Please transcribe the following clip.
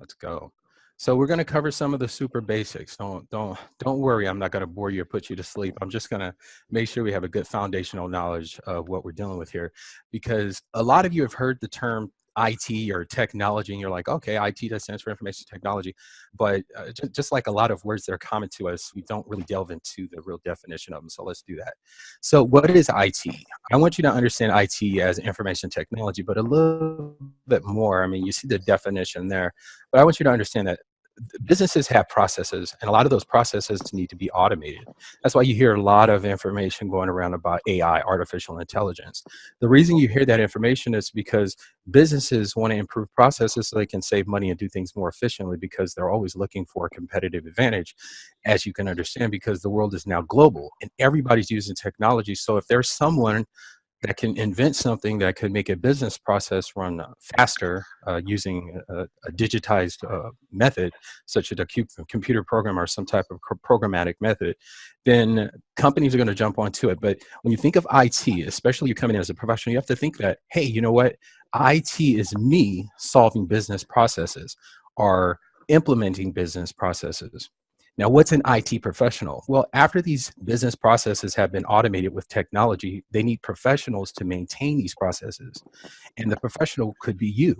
Let's go. So we're going to cover some of the super basics. Don't worry. I'm not going to bore you or put you to sleep. I'm just going to make sure we have a good foundational knowledge of what we're dealing with here, because a lot of you have heard the term IT or technology, and you're like, okay, IT, that stands for information technology. But just like a lot of words that are common to us, we don't really delve into the real definition of them. So let's do that. So what is IT? I want you to understand IT as information technology, but a little bit more. I mean, you see the definition there, but I want you to understand that businesses have processes, and a lot of those processes need to be automated. That's why you hear a lot of information going around about AI, artificial intelligence. The reason you hear that information is because businesses want to improve processes so they can save money and do things more efficiently, because they're always looking for a competitive advantage, as you can understand, because the world is now global and everybody's using technology. So if there's someone that can invent something that could make a business process run faster using a digitized method, such as a computer program or some type of programmatic method, then companies are going to jump onto it. But when you think of IT, especially you coming in as a professional, you have to think that, hey, you know what? IT is me solving business processes or implementing business processes. Now, what's an IT professional? Well, after these business processes have been automated with technology, they need professionals to maintain these processes. And the professional could be you.